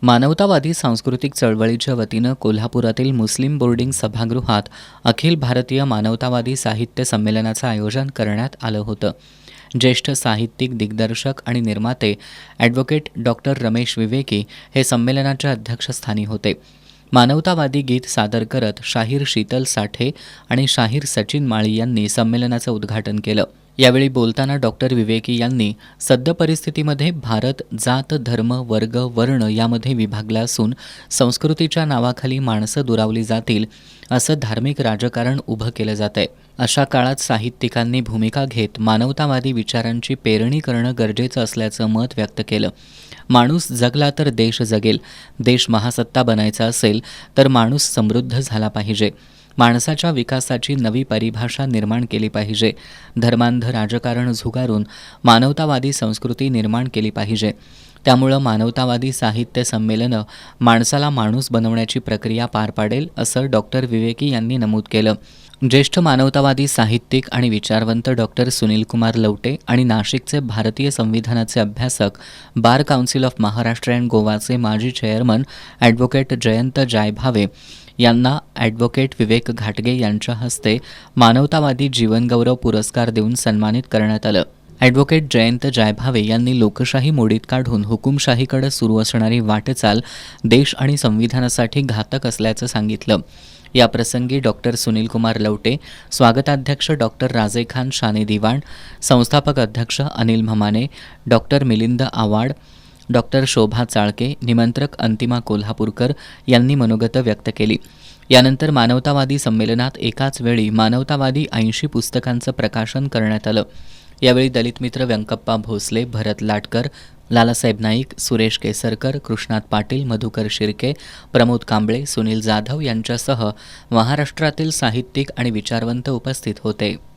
मानवतावादी सांस्कृतिक चळवळीच्या वतीनं कोल्हापुरातील मुस्लिम बोर्डिंग सभागृहात अखिल भारतीय मानवतावादी साहित्य संमेलनाचं आयोजन करण्यात आलं होतं. ज्येष्ठ साहित्यिक, दिग्दर्शक आणि निर्माते ॲडव्होकेट डॉक्टर रमेश विवेकी हे संमेलनाच्या अध्यक्षस्थानी होते. मानवतावादी गीत सादर करत शाहीर शीतल साठे आणि शाहीर सचिन माळी यांनी संमेलनाचं उद्घाटन केलं. यावेळी बोलताना डॉक्टर विवेकी यांनी सद्य परिस्थितीमध्ये भारत जात, धर्म, वर्ग, वर्ण यामध्ये विभागला असून संस्कृतीच्या नावाखाली माणसं दुरावली जातील असं धार्मिक राजकारण उभं केलं जातंय. अशा काळात साहित्यिकांनी भूमिका घेत मानवतावादी विचारांची पेरणी करणं गरजेचं असल्याचं मत व्यक्त केलं. माणूस जगला तर देश जगेल. देश महासत्ता बनायचा असेल तर माणूस समृद्ध झाला पाहिजे. माणसाच्या विकासाची नवी परिभाषा निर्माण केली पाहिजे. धर्मांध राजकारण झुगारून मानवतावादी संस्कृती निर्माण केली पाहिजे. त्यामुळं मानवतावादी साहित्य संमेलनं माणसाला माणूस बनवण्याची प्रक्रिया पार पाडेल असं डॉक्टर विवेकी यांनी नमूद केलं. ज्येष्ठ मानवतावादी साहित्यिक आणि विचारवंत डॉक्टर सुनीलकुमार लवटे आणि नाशिकचे भारतीय संविधानाचे अभ्यासक, bar council of Maharashtra and गोवाचे माजी चेअरमन ॲडव्होकेट जयंत जायभावे यांना ॲडव्होकेट विवेक घाटगे यांच्या हस्ते मानवतावादी जीवनगौरव पुरस्कार देऊन सन्मानित करण्यात आलं. ॲडव्होकेट जयंत जायभावे यांनी लोकशाही मोडीत काढून हुकुमशाहीकडे सुरू असणारी वाटचाल देश आणि संविधानासाठी घातक असल्याचं सांगितलं. याप्रसंगी डॉक्टर सुनीलकुमार लवटे, स्वागताध्यक्ष डॉक्टर राजेखान शाने दिवाण, संस्थापक अध्यक्ष अनिल म्हमाने, डॉक्टर मिलिंद आवाड, डॉक्टर शोभा चाळके, निमंत्रक अंतिमा कोल्हापूरकर यांनी मनोगत व्यक्त केली. यानंतर मानवतावादी संमेलनात एकाच वेळी मानवतावादी 80 पुस्तकांचं प्रकाशन करण्यात आलं. यावेळी दलित मित्र व्यंकप्पा भोसले, भरत लाटकर, लालासाहेब नाईक, सुरेश केसरकर, कृष्णात पाटील, मधुकर शिर्के, प्रमोद कांबळे, सुनील जाधव यांच्यासह महाराष्ट्रातील साहित्यिक आणि विचारवंत उपस्थित होते.